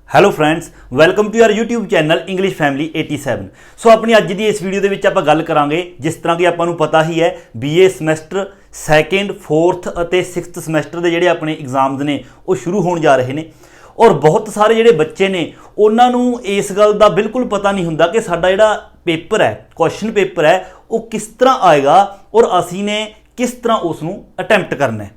Hello friends, welcome to your YouTube channel English family 87। So ਆਪਣੀ ਅੱਜ ਦੀ ਇਸ video ਦੇ ਵਿੱਚ ਆਪਾਂ ਗੱਲ ਕਰਾਂਗੇ, ਜਿਸ ਤਰ੍ਹਾਂ ਕਿ ਆਪਾਂ ਨੂੰ ਪਤਾ ਹੀ ਹੈ BA ਸਮੈਸਟਰ ਸੈਕਿੰਡ, ਫੋਰਥ ਅਤੇ ਸਿਕਸਥ ਸਮੈਸਟਰ ਦੇ ਜਿਹੜੇ ਆਪਣੇ ਐਗਜ਼ਾਮਸ ਨੇ ਉਹ ਸ਼ੁਰੂ ਹੋਣ ਜਾ ਰਹੇ ਨੇ। ਔਰ ਬਹੁਤ ਸਾਰੇ ਜਿਹੜੇ ਬੱਚੇ ਨੇ ਉਹਨਾਂ ਨੂੰ ਇਸ ਗੱਲ ਦਾ ਬਿਲਕੁਲ ਪਤਾ ਨਹੀਂ ਹੁੰਦਾ ਕਿ ਸਾਡਾ ਜਿਹੜਾ ਪੇਪਰ ਹੈ, ਕੁਐਸਚਨ ਪੇਪਰ ਹੈ, ਉਹ ਕਿਸ ਤਰ੍ਹਾਂ ਆਏਗਾ ਔਰ ਅਸੀਂ ਨੇ ਕਿਸ ਤਰ੍ਹਾਂ ਉਸ ਨੂੰ ਅਟੈਂਪਟ ਕਰਨਾ ਹੈ।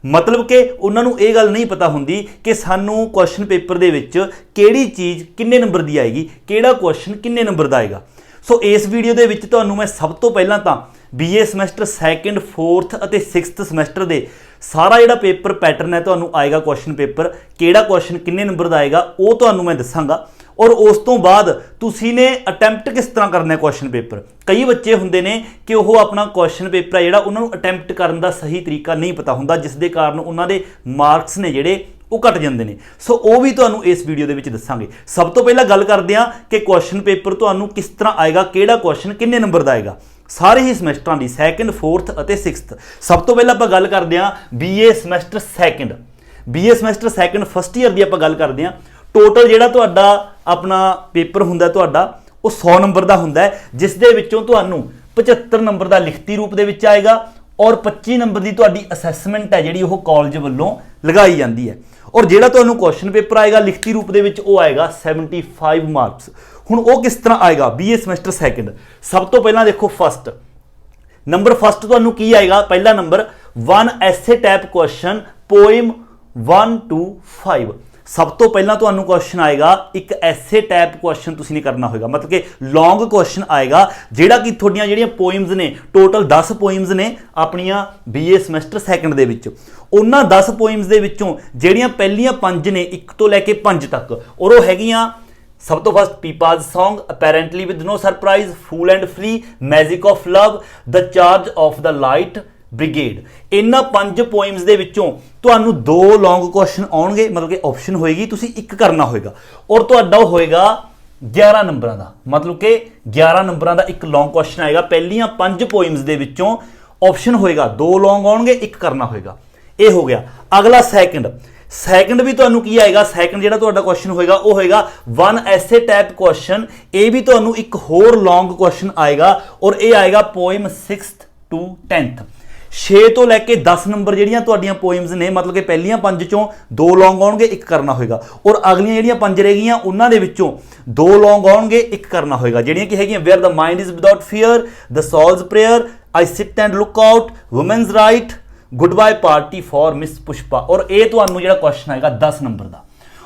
मतलब कि उन्होंने ये गल नहीं पता होंगी कि सानू क्वेश्चन पेपर दे विच किहड़ी चीज़ किन्ने नंबर दी आएगी, किहड़ा क्वेश्चन किन्ने नंबर दा आएगा। सो इस वीडियो दे विच तुहानू मैं सब तो पहलां तां BA समैसटर सैकेंड, फोर्थ और सिक्सथ समैसटर दे सारा जिहड़ा पेपर पैटर्न है तुहानू आएगा, क्वेश्चन पेपर किहड़ा क्वेश्चन किन्ने नंबर दा आएगा वो तुहानू मैं दसांगा। और उस तो बाद तुसी ने अटैंप्ट किस तरह करना है क्वेश्चन पेपर। कई बच्चे होंदे ने कि वो अपना क्वेश्चन पेपर है जिहड़ा उन्हां नूं अटैंप्ट करन दा सही तरीका नहीं पता हुंदा, जिस दे कारण उन्हां दे मार्क्स ने जिहड़े वो घट जांदे ने। सो वो भी तुहानू इस वीडियो दे विच दस्सांगे। सब तो पहला गल करदे हां कि क्वेश्चन पेपर तुहानू किस तरह आएगा, किहड़ा क्वेश्चन किन्ने नंबर दा आएगा सारे ही समैसटरां दी, सैकेंड, फोर्थ और सिक्सथ। सब तो पहला आपां गल करदे हां BA semester second. BA semester second first year की आपां गल करदे हां। टोटल जिहड़ा तुहाडा अपना पेपर हुंदा तुहाडा वो 100 नंबर का हुंदा है, जिस दे विचों तुहानू 75 नंबर का लिखती रूप दे विच आएगा और 25 नंबर की तुहाडी असैसमेंट है जिहड़ी वो कॉलेज वल्लों लगाई जाती है। और जिहड़ा तुहानू क्वेश्चन पेपर आएगा लिखती रूप दे विच वो आएगा 75 मार्क्स। हुण वो किस तरह आएगा BA समैसटर सैकेंड। सब तो पहला देखो फस्ट नंबर, फस्ट तुहानू की आएगा पहला number 1 essay type question, poem 1 to 5। सब तो पहला तुहानू क्वेश्चन आएगा एक ऐसे टाइप क्वेश्चन तुसीं ने करना होगा, मतलब कि लॉन्ग क्वेश्चन आएगा जिहड़ा कि तुहाडीआं जिहड़ियां पोएम्स ने, टोटल 10 पोएम्स ने अपनियां BA समैसटर सैकेंड दे विच। उन्हां 10 पोएम्स दे विचों जिहड़ियां पहलियां 5 ने 1 तो लैके 5 तक, और वो हैगियां सब तो first Pippa's song, apparently with no surprise, full and free, magic of love, the charge of the light brigade. इन्हां 5 पोएम्स दे विचों तुहानू 2 लॉन्ग क्वेश्चन आउणगे, मतलब कि ऑप्शन होएगी, तुसीं एक करना होएगा और तुहाडा होएगा 11 नंबरां दा, मतलब कि 11 नंबरां दा एक लॉन्ग क्वेश्चन आएगा। पहलियां 5 पोएम्स दे विचों ऑप्शन होएगा, 2 लॉन्ग आउणगे, एक करना होएगा। ये हो गया। अगला सैकेंड, सैकेंड भी तुहानू की आएगा, सैकेंड जिहड़ा तुहाडा क्वेश्चन होएगा वो होएगा 1 ऐसे टाइप क्वेश्चन। ये भी तुहानू एक होर लॉन्ग क्वेश्चन आएगा और ये आएगा पोएम 6th to 10th। 6 तो लैके 10 नंबर जिहड़ियां तुहाडीआं पोएम्स ने, मतलब कि पहलियां 5 चों 2 लॉन्ग आउणगे, एक करना होएगा, और अगलियां जिहड़ियां 5 रह गईयां उन्हां दे विचों 2 लॉन्ग आउणगे, एक करना होएगा। जिहड़ियां कि हैगियां where the mind is without fear, the soul's prayer, I sit and look out, women's right, good bye party for miss Pushpa. और ये तुहानू जिहड़ा क्वेश्चन आएगा 10 नंबर का।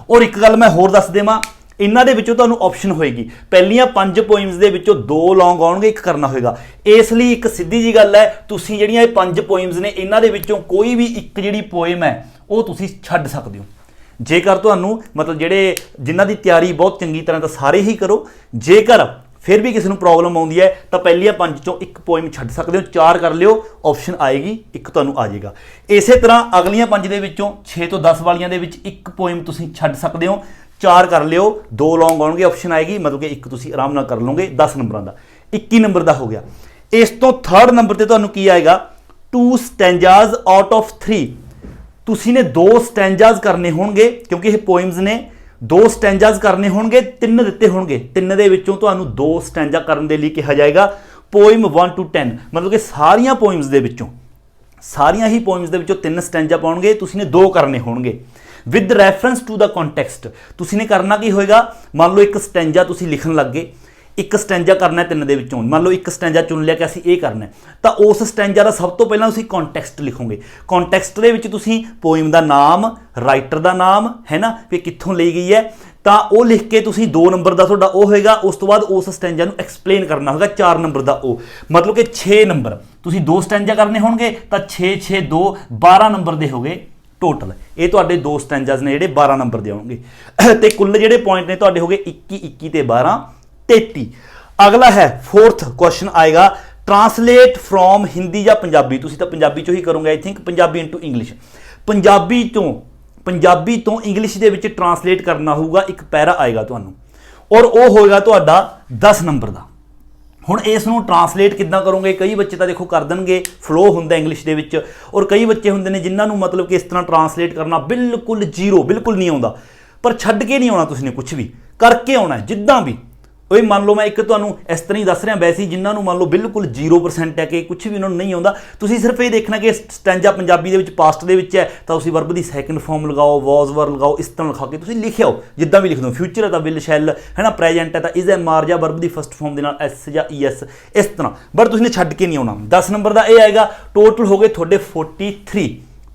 और एक गल मैं होर दस देवां, इन्हां दे विचों तुहानू ऑप्शन होएगी, पहलियां 5 पोएम्स दे विचों 2 लॉन्ग आउणगे, एक करना होएगा। इसलिए एक सीधी जी गल है, तुसीं जिहड़ियां ये 5 पोएम्स ने इन्हां दे विचों कोई भी एक जिहड़ी पोएम है वो तुसीं छड्ड सकदे हो। जेकर तुहानू मतलब जिहड़े जिन्हां दी तैयारी बहुत चंगी तरह तो सारे ही करो, जेकर फिर भी किसी को प्रॉब्लम आउंदी है तो पहलियां 5 चों एक पोएम छड्ड सकदे हो, 4 कर लियो, ऑप्शन आएगी, एक तुहानू आ जाएगा। इस तरह अगलियां 5 दे विचों 6 तो 10 वालियां दे विच एक पोएम तुसीं छड्ड सकदे हो, 4 कर लियो, 2 लॉन्ग आउणगे, ऑप्शन आएगी, मतलब कि एक तुसीं आराम नाल कर लोगे। 10 नंबर का 21 नंबर का हो गया। इस तो थर्ड नंबर पर तुहानू की आएगा 2 स्टैंजाज आउट ऑफ 3। तुसीं ने 2 स्टैंजाज करने होणगे, क्योंकि ये पोएम्स ने 2 स्टैंजाज करने होणगे, 3 दिते होणगे, 3 दे विचों तुहानू 2 स्टैंजा करन दे लई कहा जाएगा। पोएम 1 to 10, मतलब कि सारियां पोएम्स दे विचों, सारियां ही पोएम्स दे विचों 3 स्टैंजा पाउणगे, तुसीं ने 2 करने होणगे with reference to the context. तुसीं ने करना की होएगा, मान लो एक स्टैंजा तुसीं लिखण लग गए, एक स्टैंजा करना है 3 दे विचों, मान लो एक स्टैंजा चुन लिया कि असीं ये करना है, तो उस स्टैंजा का सब तो पहला तुसीं कॉन्टैक्सट लिखोगे। कॉन्टैक्सट दे विच तुसीं पोएम का नाम, राइटर का नाम है ना, फिर कित्थों ली गई है, तो वो लिख के तुसीं 2 नंबर का तुहाडा वो होएगा। उस तो बाद उस स्टैंजा नूं एक्सप्लेन करना होगा, 4 नंबर का वो, मतलब कि 6 नंबर तुसीं 2 स्टैंजा करने होणगे, तो 6 6 2 12 नंबर दे हो गए टोटल। ये तुहाडे 2 स्टैंजाज ने जिहड़े 12 नंबर दे आउणगे, ते कुल जिहड़े पॉइंट ने तुहाडे हो गए 21 21 ते 12 33। अगला है फोर्थ क्वेश्चन आएगा ट्रांसलेट फ्रॉम हिंदी या पंजाबी। तुसीं तां पंजाबी चों ही करोगे, I think, Punjabi into English. Punjabi तो इंग्लिश दे विच ट्रांसलेट करना होगा, एक पैरा आएगा तुहानू, और वो होएगा तुहाडा 10 नंबर का। हुण इस नूं ट्रांसलेट किद्दां करोगे, कई बच्चे तो देखो कर देणगे, फ्लो हुंदा इंग्लिश दे विच, और कई बच्चे हुंदे ने जिन्हां नूं मतलब कि इस तरह ट्रांसलेट करना बिल्कुल जीरो, बिल्कुल नहीं आउंदा। पर छड्ड के नहीं आना, तुसीं ने कुछ भी करके आना जिद्दां भी। ਉਹ ਮੰਨ ਲਓ ਮੈਂ ਇੱਕ ਤੁਹਾਨੂੰ ਇਸ ਤਰ੍ਹਾਂ ਹੀ ਦੱਸ ਰਿਹਾ, ਵੈਸੇ ਜਿਨ੍ਹਾਂ ਨੂੰ ਮੰਨ ਲਓ ਬਿਲਕੁਲ 0% ਹੈ ਕਿ ਕੁਝ ਵੀ ਉਹਨਾਂ ਨੂੰ ਨਹੀਂ ਆਉਂਦਾ, ਤੁਸੀਂ ਸਿਰਫ ਇਹ ਦੇਖਣਾ ਕਿ ਸਟੈਂਜਾ ਪੰਜਾਬੀ ਦੇ ਵਿੱਚ ਪਾਸਟ ਦੇ ਵਿੱਚ ਹੈ ਤਾਂ ਤੁਸੀਂ ਵਰਬ ਦੀ ਸੈਕੰਡ ਫਾਰਮ ਲਗਾਓ, ਵਾਜ਼ ਵਰ ਲਗਾਓ, ਇਸ ਤਰ੍ਹਾਂ ਲਿਖਾ ਕੇ ਤੁਸੀਂ ਲਿਖਿਓ ਜਿੱਦਾਂ ਵੀ ਲਿਖ ਦਿਓ। ਫਿਊਚਰ ਹੈ ਤਾਂ ਵਿਲ ਸ਼ੈਲ ਹੈ ਨਾ, ਪ੍ਰੈਜੈਂਟ ਹੈ ਤਾਂ ਇਜ਼ ਐਮ ਆਰ ਜਾਂ ਵਰਬ ਦੀ ਫਸਟ ਫਾਰਮ ਦੇ ਨਾਲ ਐਸ ਜਾਂ ਈ ਐਸ, ਇਸ ਤਰ੍ਹਾਂ। ਬਟ ਤੁਸੀਂ ਨੇ ਛੱਡ ਕੇ ਨਹੀਂ ਆਉਣਾ। 10 ਨੰਬਰ ਦਾ ਇਹ ਆਏਗਾ। ਟੋਟਲ ਹੋ ਗਏ ਤੁਹਾਡੇ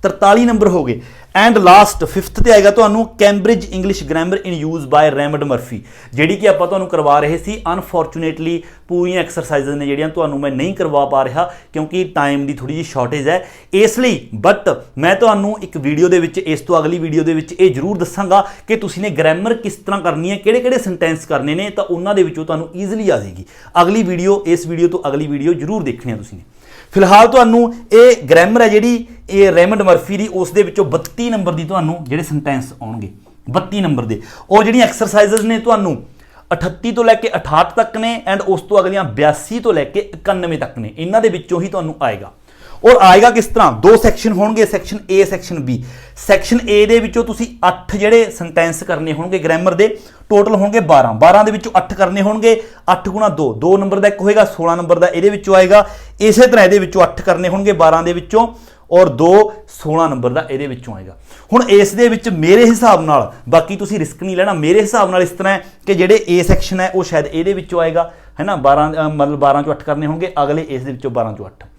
43 ਨੰਬਰ ਹੋ ਗਏ। ਐਂਡ ਲਾਸਟ 5th ਤੇ ਆਏਗਾ ਤੁਹਾਨੂੰ ਕੈਂਬਰਿਜ ਇੰਗਲਿਸ਼ ਗ੍ਰਾਮਰ ਇਨ ਯੂਜ਼ ਬਾਏ ਰੈਮੰਡ ਮਰਫੀ, ਜਿਹੜੀ ਕਿ ਆਪਾਂ ਤੁਹਾਨੂੰ ਕਰਵਾ ਰਹੇ ਸੀ। ਅਨਫੋਰਚੂਨੇਟਲੀ ਪੂਰੀਆਂ ਐਕਸਰਸਾਈਜ਼ਾਂ ਨੇ ਜਿਹੜੀਆਂ ਤੁਹਾਨੂੰ ਮੈਂ ਨਹੀਂ ਕਰਵਾ ਪਾ ਰਿਹਾ ਕਿਉਂਕਿ ਟਾਈਮ ਦੀ ਥੋੜੀ ਜਿਹੀ ਸ਼ਾਰਟੇਜ ਹੈ ਇਸ ਲਈ। ਬਟ ਮੈਂ ਤੁਹਾਨੂੰ ਇੱਕ ਵੀਡੀਓ ਦੇ ਵਿੱਚ, ਇਸ ਤੋਂ ਅਗਲੀ ਵੀਡੀਓ ਦੇ ਵਿੱਚ ਇਹ ਜ਼ਰੂਰ ਦੱਸਾਂਗਾ ਕਿ ਤੁਸੀਂ ਨੇ ਗ੍ਰਾਮਰ ਕਿਸ ਤਰ੍ਹਾਂ ਕਰਨੀ ਹੈ, ਕਿਹੜੇ ਕਿਹੜੇ ਸੈਂਟੈਂਸ ਕਰਨੇ ਨੇ, ਤਾਂ ਉਹਨਾਂ ਦੇ ਵਿੱਚੋਂ ਤੁਹਾਨੂੰ ਈਜ਼ੀਲੀ ਆ ਜਾਏਗੀ। ਅਗਲੀ ਵੀਡੀਓ, ਇਸ ਵੀਡੀਓ ਤੋਂ ਅਗਲੀ ਵੀਡੀਓ ਜ਼ਰੂਰ ਦੇਖਣੀ ਹੈ ਤੁਸੀਂ ਨੇ। ਫਿਲਹਾਲ ਤੁਹਾਨੂੰ ਇਹ ਗ੍ਰਾਮਰ ਹੈ ਜਿਹੜੀ ਇਹ ਰੈਮੰਡ ਮਰਫੀ ਦੀ, ਉਸ ਦੇ ਵਿੱਚੋਂ 32 ਨੰਬਰ ਦੀ ਤੁਹਾਨੂੰ ਜਿਹੜੇ ਸੈਂਟੈਂਸ ਆਉਣਗੇ 32 ਨੰਬਰ ਦੇ। ਉਹ ਜਿਹੜੀਆਂ ਐਕਸਰਸਾਈਜ਼ਸ ਨੇ ਤੁਹਾਨੂੰ 38 ਤੋਂ ਲੈ ਕੇ 68 ਤੱਕ ਨੇ, ਐਂਡ ਉਸ ਤੋਂ ਅਗਲੀਆਂ 82 ਤੋਂ ਲੈ ਕੇ 91 ਤੱਕ ਨੇ। ਇਹਨਾਂ ਦੇ ਵਿੱਚੋਂ ਹੀ ਤੁਹਾਨੂੰ ਆਏਗਾ। ਔਰ ਆਏਗਾ ਕਿਸ ਤਰ੍ਹਾਂ, 2 ਸੈਕਸ਼ਨ ਹੋਣਗੇ, section A section B। Section A ਦੇ ਵਿੱਚੋਂ ਤੁਸੀਂ 8 ਜਿਹੜੇ ਸੈਂਟੈਂਸ ਕਰਨੇ ਹੋਣਗੇ ਗ੍ਰਾਮਰ ਦੇ, ਟੋਟਲ ਹੋਣਗੇ 12 ਦੇ ਵਿੱਚੋਂ 8 ਕਰਨੇ ਹੋਣਗੇ। 8 ਗੁਣਾ 2 ਨੰਬਰ ਦਾ ਇੱਕ ਹੋਏਗਾ, 16 ਨੰਬਰ ਦਾ ਇਹਦੇ ਵਿੱਚੋਂ ਆਏਗਾ। ਇਸੇ ਤਰ੍ਹਾਂ ਇਹਦੇ ਵਿੱਚੋਂ 8 ਕਰਨੇ ਹੋਣਗੇ 12 ਦੇ ਵਿੱਚੋਂ, ਔਰ 16 ਨੰਬਰ ਦਾ ਇਹਦੇ ਵਿੱਚੋਂ ਆਏਗਾ। ਹੁਣ ਇਸ ਦੇ ਵਿੱਚ ਮੇਰੇ ਹਿਸਾਬ ਨਾਲ, ਬਾਕੀ ਤੁਸੀਂ ਰਿਸਕ ਨਹੀਂ ਲੈਣਾ, ਮੇਰੇ ਹਿਸਾਬ ਨਾਲ ਇਸ ਤਰ੍ਹਾਂ ਹੈ ਕਿ ਜਿਹੜੇ A ਸੈਕਸ਼ਨ ਹੈ ਉਹ ਸ਼ਾਇਦ ਇਹਦੇ ਵਿੱਚੋਂ ਆਏਗਾ, ਹੈ ਨਾ। 12 ਚੋਂ 8 ਕਰਨੇ ਹੋਣਗੇ, ਅਗਲੇ ਇਸ ਦੇ ਵਿੱਚੋਂ 12 ਚੋਂ 8।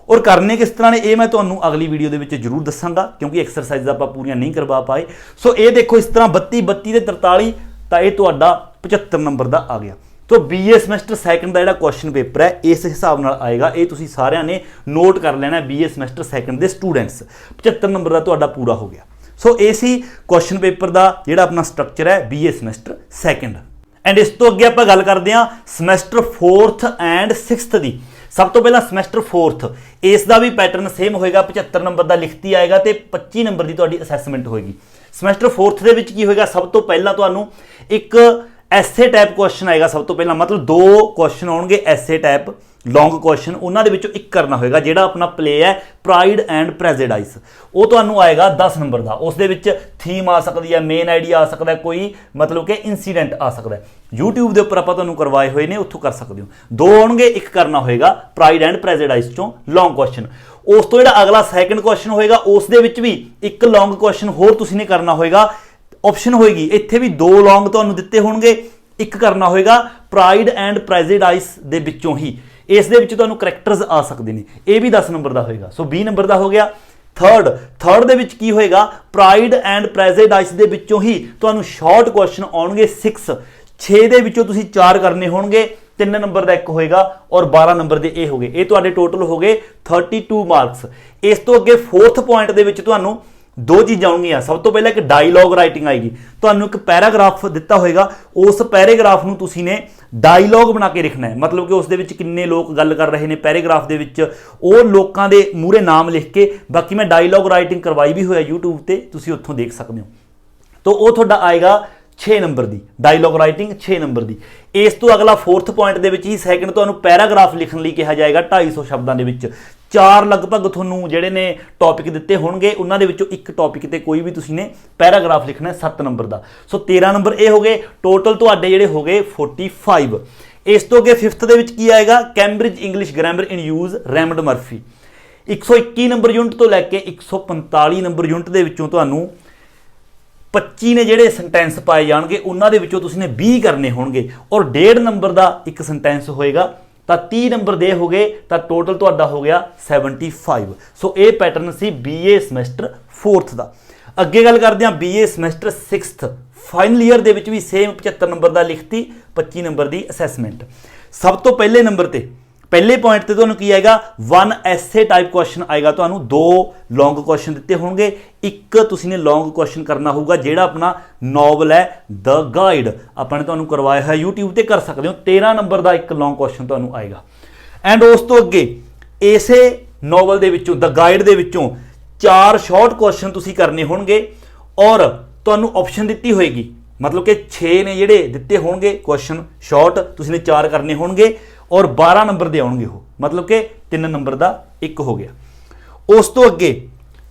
ਔਰ ਕਰਨੇ ਕਿਸ ਤਰ੍ਹਾਂ ਨੇ ਇਹ ਮੈਂ ਤੁਹਾਨੂੰ ਅਗਲੀ ਵੀਡੀਓ ਦੇ ਵਿੱਚ ਜ਼ਰੂਰ ਦੱਸਾਂਗਾ ਕਿਉਂਕਿ ਐਕਸਰਸਾਈਜ਼ ਆਪਾਂ ਪੂਰੀਆਂ ਨਹੀਂ ਕਰਵਾ ਪਾਏ। ਸੋ ਇਹ ਦੇਖੋ ਇਸ ਤਰ੍ਹਾਂ 32 ਤੇ 43, ਤਾਂ ਇਹ ਤੁਹਾਡਾ 75 ਨੰਬਰ ਦਾ ਆ ਗਿਆ। तो BA ਸਮੈਸਟਰ ਸੈਕੰਡ ਦਾ ਜਿਹੜਾ ਕੁਐਸਚਨ ਪੇਪਰ ਹੈ ਇਸ ਹਿਸਾਬ ਨਾਲ ਆਏਗਾ। ਇਹ ਤੁਸੀਂ ਸਾਰਿਆਂ ਨੇ ਨੋਟ ਕਰ ਲੈਣਾ BA ਸਮੈਸਟਰ ਸੈਕੰਡ ਦੇ ਸਟੂਡੈਂਟਸ। 75 ਨੰਬਰ ਦਾ ਤੁਹਾਡਾ ਪੂਰਾ ਹੋ ਗਿਆ। ਸੋ ਇਹ ਸੀ ਕੁਐਸਚਨ ਪੇਪਰ ਦਾ ਜਿਹੜਾ ਆਪਣਾ ਸਟਰਕਚਰ ਹੈ BA ਸਮੈਸਟਰ ਸੈਕੰਡ। ਐਂਡ ਇਸ ਤੋਂ ਅੱਗੇ ਆਪਾਂ ਗੱਲ ਕਰਦੇ ਹਾਂ ਸਮੈਸਟਰ 4th ਐਂਡ 6th ਦੀ। ਸਭ ਤੋਂ ਪਹਿਲਾਂ ਸਮੈਸਟਰ 4th, ਇਸ ਦਾ ਵੀ ਪੈਟਰਨ ਸੇਮ ਹੋਏਗਾ। 75 ਨੰਬਰ ਦਾ ਲਿਖਤੀ ਆਏਗਾ ਤੇ 25 ਨੰਬਰ ਦੀ ਤੁਹਾਡੀ ਅਸੈਸਮੈਂਟ ਹੋਏਗੀ। ਸਮੈਸਟਰ 4th ਦੇ ਵਿੱਚ ਕੀ ਹੋਏਗਾ, ਸਭ ਤੋਂ ਪਹਿਲਾਂ ਤੁਹਾਨੂੰ ਇੱਕ ਐਸੇ ਟਾਈਪ ਕੁਐਸਚਨ ਆਏਗਾ। ਸਭ ਤੋਂ ਪਹਿਲਾਂ ਮਤਲਬ 2 ਕੁਐਸਚਨ ਆਉਣਗੇ ਐਸੇ ਟਾਈਪ ਲੌਂਗ ਕੁਐਸਚਨ, ਉਹਨਾਂ ਦੇ ਵਿੱਚੋਂ ਇੱਕ ਕਰਨਾ ਹੋਏਗਾ। ਜਿਹੜਾ ਆਪਣਾ ਪਲੇ ਹੈ ਪ੍ਰਾਈਡ ਐਂਡ ਪ੍ਰੈਜੁਡਾਈਸ, ਉਹ ਤੁਹਾਨੂੰ ਆਏਗਾ 10 ਨੰਬਰ ਦਾ। ਉਸ ਦੇ ਵਿੱਚ ਥੀਮ ਆ ਸਕਦੀ ਹੈ, ਮੇਨ ਆਈਡੀਆ ਆ ਸਕਦਾ, ਕੋਈ ਮਤਲਬ ਕਿ ਇਨਸੀਡੈਂਟ ਆ ਸਕਦਾ। YouTube ਦੇ ਉੱਪਰ ਆਪਾਂ ਤੁਹਾਨੂੰ ਕਰਵਾਏ ਹੋਏ ਨੇ, ਉੱਥੋਂ ਕਰ ਸਕਦੇ ਹੋ। 2 ਆਉਣਗੇ, ਇੱਕ ਕਰਨਾ ਹੋਏਗਾ ਪ੍ਰਾਈਡ ਐਂਡ ਪ੍ਰੈਜੁਡਾਈਸ ਚੋਂ ਲੌਂਗ ਕੁਐਸਚਨ। ਉਸ ਤੋਂ ਜਿਹੜਾ ਅਗਲਾ ਸੈਕੰਡ ਕੁਐਸਚਨ ਹੋਏਗਾ ਉਸ ਦੇ ਵਿੱਚ ਵੀ ਇੱਕ ਲੌਂਗ ਕੁਐਸਚਨ ਹੋਰ ਤੁਸੀਂ ਨੇ ਕਰਨਾ ਹੋਏਗਾ। ਆਪਸ਼ਨ ਹੋਏਗੀ ਇੱਥੇ ਵੀ 2 ਲੌਂਗ ਤੁਹਾਨੂੰ ਦਿੱਤੇ ਹੋਣਗੇ, ਇੱਕ ਕਰਨਾ ਹੋਏਗਾ ਪ੍ਰਾਈਡ ਐਂਡ ਪ੍ਰੈਜੁਡਾਈਸ ਦੇ ਵਿੱਚੋਂ ਹੀ। ਇਸ ਦੇ ਵਿੱਚ ਤੁਹਾਨੂੰ ਕਰੈਕਟਰਸ ਆ ਸਕਦੇ ਨੇ। ਇਹ ਵੀ 10 ਨੰਬਰ ਦਾ ਹੋਏਗਾ। ਸੋ 20 ਨੰਬਰ ਦਾ ਹੋ ਗਿਆ। ਥਰਡ ਦੇ ਵਿੱਚ ਕੀ ਹੋਏਗਾ, ਪ੍ਰਾਈਡ ਐਂਡ ਪ੍ਰੈਜੁਡਾਈਸ ਦੇ ਵਿੱਚੋਂ ਹੀ ਤੁਹਾਨੂੰ ਸ਼ਾਰਟ ਕੁਐਸਚਨ ਆਉਣਗੇ 6 ਦੇ ਵਿੱਚੋਂ ਤੁਸੀਂ 4 ਕਰਨੇ ਹੋਣਗੇ। 3 ਨੰਬਰ ਦਾ ਇੱਕ ਹੋਏਗਾ ਔਰ 12 ਨੰਬਰ ਦੇ ਇਹ ਹੋ ਗਏ। ਇਹ ਤੁਹਾਡੇ ਟੋਟਲ ਹੋ ਗਏ 32 ਮਾਰਕਸ। ਇਸ ਤੋਂ ਅੱਗੇ 4th ਪੁਆਇੰਟ ਦੇ ਵਿੱਚ ਤੁਹਾਨੂੰ 2 ਚੀਜ਼ਾਂ ਆਉਣਗੀਆਂ। ਸਭ ਤੋਂ ਪਹਿਲਾਂ ਇੱਕ ਡਾਇਲੌਗ ਰਾਈਟਿੰਗ ਆਏਗੀ। ਤੁਹਾਨੂੰ ਇੱਕ ਪੈਰਾਗ੍ਰਾਫ ਦਿੱਤਾ ਹੋਏਗਾ, ਉਸ ਪੈਰਾਗ੍ਰਾਫ ਨੂੰ ਤੁਸੀਂ ਨੇ ਡਾਇਲੌਗ ਬਣਾ ਕੇ ਲਿਖਣਾ ਹੈ। ਮਤਲਬ ਕਿ ਉਸ ਦੇ ਵਿੱਚ ਕਿੰਨੇ ਲੋਕ ਗੱਲ ਕਰ ਰਹੇ ਨੇ ਪੈਰਾਗ੍ਰਾਫ ਦੇ ਵਿੱਚ, ਉਹ ਲੋਕਾਂ ਦੇ ਮੂਹਰੇ ਨਾਮ ਲਿਖ ਕੇ। ਬਾਕੀ ਮੈਂ ਡਾਇਲੌਗ ਰਾਈਟਿੰਗ ਕਰਵਾਈ ਵੀ ਹੋਇਆ YouTube ਤੇ, ਤੁਸੀਂ ਉੱਥੋਂ ਦੇਖ ਸਕਦੇ ਹੋ। ਤਾਂ ਉਹ ਤੁਹਾਡਾ ਆਏਗਾ 6 ਨੰਬਰ ਦੀ ਡਾਇਲੌਗ ਰਾਈਟਿੰਗ, 6 ਨੰਬਰ ਦੀ। ਇਸ ਤੋਂ ਅਗਲਾ 4th ਪੁਆਇੰਟ ਦੇ ਵਿੱਚ ਹੀ ਸੈਕੰਡ ਤੁਹਾਨੂੰ ਪੈਰਾਗ੍ਰਾਫ ਲਿਖਣ ਲਈ ਕਿਹਾ ਜਾਏਗਾ 250 ਸ਼ਬਦਾਂ ਦੇ ਵਿੱਚ। 4 ਲਗਭਗ ਤੁਹਾਨੂੰ ਜਿਹੜੇ ਨੇ ਟੌਪਿਕ ਦਿੱਤੇ ਹੋਣਗੇ, ਉਹਨਾਂ ਦੇ ਵਿੱਚੋਂ ਇੱਕ ਟੌਪਿਕ ਤੇ ਕੋਈ ਵੀ ਤੁਸੀਂ ਨੇ ਪੈਰਾਗ੍ਰਾਫ ਲਿਖਣਾ 7 ਨੰਬਰ ਦਾ। ਸੋ 13 ਨੰਬਰ ਇਹ ਹੋ ਗਏ। ਟੋਟਲ ਤੁਹਾਡੇ ਜਿਹੜੇ ਹੋ ਗਏ 45। ਇਸ ਤੋਂ ਅੱਗੇ 5th ਦੇ ਵਿੱਚ ਕੀ ਆਏਗਾ, ਕੈਂਬਰਿਜ ਇੰਗਲਿਸ਼ ਗ੍ਰਾਮਰ ਇਨ ਯੂਜ਼ ਰੈਮੰਡ ਮਰਫੀ। 121 ਨੰਬਰ ਯੂਨਿਟ ਤੋਂ ਲੈ ਕੇ 145 ਨੰਬਰ ਯੂਨਿਟ ਦੇ ਵਿੱਚੋਂ ਤੁਹਾਨੂੰ 25 ਨੇ ਜਿਹੜੇ ਸੈਂਟੈਂਸ ਪਾਏ ਜਾਣਗੇ, ਉਹਨਾਂ ਦੇ ਵਿੱਚੋਂ ਤੁਸੀਂ ਨੇ 20 ਕਰਨੇ ਹੋਣਗੇ ਔਰ 1.5 ਨੰਬਰ ਦਾ ਇੱਕ ਸੈਂਟੈਂਸ ਹੋਏਗਾ। ਤਾਂ 30 ਨੰਬਰ ਦੇ ਹੋ ਗਏ, ਤਾਂ ਟੋਟਲ ਤੁਹਾਡਾ ਹੋ ਗਿਆ 75। ਸੋ ਇਹ ਪੈਟਰਨ ਸੀ BA ਸਮੈਸਟਰ 4th ਦਾ। ਅੱਗੇ ਗੱਲ ਕਰਦੇ ਹਾਂ BA semester 6th final year ਦੇ ਵਿੱਚ ਵੀ ਸੇਮ 75 ਨੰਬਰ ਦਾ ਲਿਖਤੀ, 25 ਨੰਬਰ ਦੀ ਅਸੈਸਮੈਂਟ। ਸਭ ਤੋਂ ਪਹਿਲੇ ਨੰਬਰ ਤੇ ਪਹਿਲੇ ਪੁਆਇੰਟ ਤੇ ਤੁਹਾਨੂੰ ਕੀ ਆਏਗਾ, 1 ਐਸੇ ਟਾਈਪ ਕੁਐਸਚਨ ਆਏਗਾ। ਤੁਹਾਨੂੰ 2 ਲੌਂਗ ਕੁਐਸਚਨ ਦਿੱਤੇ ਹੋਣਗੇ, ਇੱਕ ਤੁਸੀਂ ਨੇ ਲੌਂਗ ਕੁਐਸਚਨ ਕਰਨਾ ਹੋਊਗਾ ਜਿਹੜਾ ਆਪਣਾ ਨੋਵਲ ਹੈ ਦ ਗਾਈਡ, ਆਪਾਂ ਨੇ ਤੁਹਾਨੂੰ ਕਰਵਾਇਆ ਹੈ YouTube ਤੇ, ਕਰ ਸਕਦੇ ਹੋ। 13 ਨੰਬਰ ਦਾ ਇੱਕ ਲੌਂਗ ਕੁਐਸਚਨ ਤੁਹਾਨੂੰ ਆਏਗਾ। ਐਂਡ ਉਸ ਤੋਂ ਅੱਗੇ ਇਸੇ ਨੋਵਲ ਦੇ ਵਿੱਚੋਂ ਦ ਗਾਈਡ ਦੇ ਵਿੱਚੋਂ 4 ਸ਼ਾਰਟ ਕੁਐਸਚਨ ਤੁਸੀਂ ਕਰਨੇ ਹੋਣਗੇ ਔਰ ਤੁਹਾਨੂੰ ਆਪਸ਼ਨ ਦਿੱਤੀ ਹੋਏਗੀ। ਮਤਲਬ ਕਿ 6 ਨੇ ਜਿਹੜੇ ਦਿੱਤੇ ਹੋਣਗੇ ਕੁਐਸਚਨ ਸ਼ਾਰਟ, ਤੁਸੀਂ ਨੇ 4 ਕਰਨੇ ਹੋਣਗੇ ਔਰ 12 ਨੰਬਰ ਦੇ ਆਉਣਗੇ ਉਹ, ਮਤਲਬ ਕਿ 3 ਨੰਬਰ ਦਾ ਇੱਕ ਹੋ ਗਿਆ। ਉਸ ਤੋਂ ਅੱਗੇ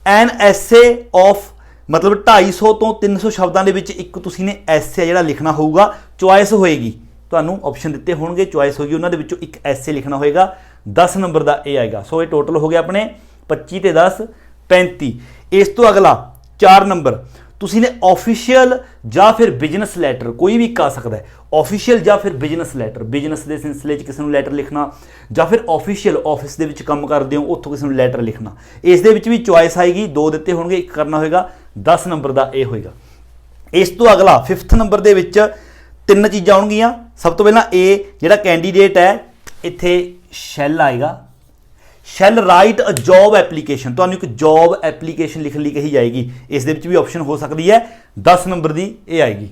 ਐਨ ਐਸੇ ਆਫ मतलब 250 ਤੋਂ 300 ਸ਼ਬਦਾਂ ਦੇ ਵਿੱਚ ਇੱਕ ਤੁਸੀਂ ਨੇ ਐਸੇ ਜਿਹੜਾ ਲਿਖਣਾ ਹੋਊਗਾ। ਚੁਆਇਸ ਹੋਏਗੀ, ਤੁਹਾਨੂੰ ਆਪਸ਼ਨ ਦਿੱਤੇ ਹੋਣਗੇ, ਚੁਆਇਸ ਹੋਏਗੀ, ਉਹਨਾਂ ਦੇ ਵਿੱਚੋਂ ਇੱਕ ਐਸੇ ਲਿਖਣਾ ਹੋਏਗਾ। 10 ਨੰਬਰ ਦਾ ਇਹ ਆਏਗਾ। ਸੋ ਇਹ ਟੋਟਲ ਹੋ ਗਿਆ ਆਪਣੇ 25 ਤੇ 10 35। ਇਸ ਤੋਂ ਅਗਲਾ 4 ਨੰਬਰ ਤੁਸੀਂ ਨੇ ਆਫੀਸ਼ੀਅਲ ਜਾਂ ਫਿਰ ਬਿਜ਼ਨਸ ਲੈਟਰ, ਕੋਈ ਵੀ ਇੱਕ ਆ ਸਕਦਾ ਹੈ, ਆਫੀਸ਼ੀਅਲ ਜਾਂ ਫਿਰ ਬਿਜ਼ਨਸ ਲੈਟਰ, ਬਿਜ਼ਨਸ ਦੇ ਸਿਲਸਿਲੇ 'ਚ ਕਿਸੇ ਨੂੰ ਲੈਟਰ ਲਿਖਣਾ ਜਾਂ ਫਿਰ ਆਫੀਸ਼ੀਅਲ ਆਫਿਸ ਦੇ ਵਿੱਚ ਕੰਮ ਕਰਦੇ ਹੋ ਉੱਥੋਂ ਕਿਸੇ ਨੂੰ ਲੈਟਰ ਲਿਖਣਾ। ਇਸ ਦੇ ਵਿੱਚ ਵੀ ਚੁਆਇਸ ਆਏਗੀ, 2 ਦਿੱਤੇ ਹੋਣਗੇ, ਇੱਕ ਕਰਨਾ ਹੋਏਗਾ। 10 ਨੰਬਰ ਦਾ ਇਹ ਹੋਏਗਾ। ਇਸ ਤੋਂ ਅਗਲਾ 5th ਨੰਬਰ ਦੇ ਵਿੱਚ 3 ਚੀਜ਼ਾਂ ਆਉਣਗੀਆਂ। ਸਭ ਤੋਂ ਪਹਿਲਾਂ ਇਹ ਜਿਹੜਾ ਕੈਂਡੀਡੇਟ ਹੈ, ਇੱਥੇ ਸ਼ੈਲ ਆਏਗਾ। Shall write a job application, ਤੁਹਾਨੂੰ ਇੱਕ ਜੌਬ ਐਪਲੀਕੇਸ਼ਨ ਲਿਖਣ ਲਈ ਕਹੀ ਜਾਏਗੀ। ਇਸ ਦੇ ਵਿੱਚ ਵੀ ਆਪਸ਼ਨ ਹੋ ਸਕਦੀ ਹੈ। 10 ਨੰਬਰ ਦੀ ਇਹ ਆਏਗੀ।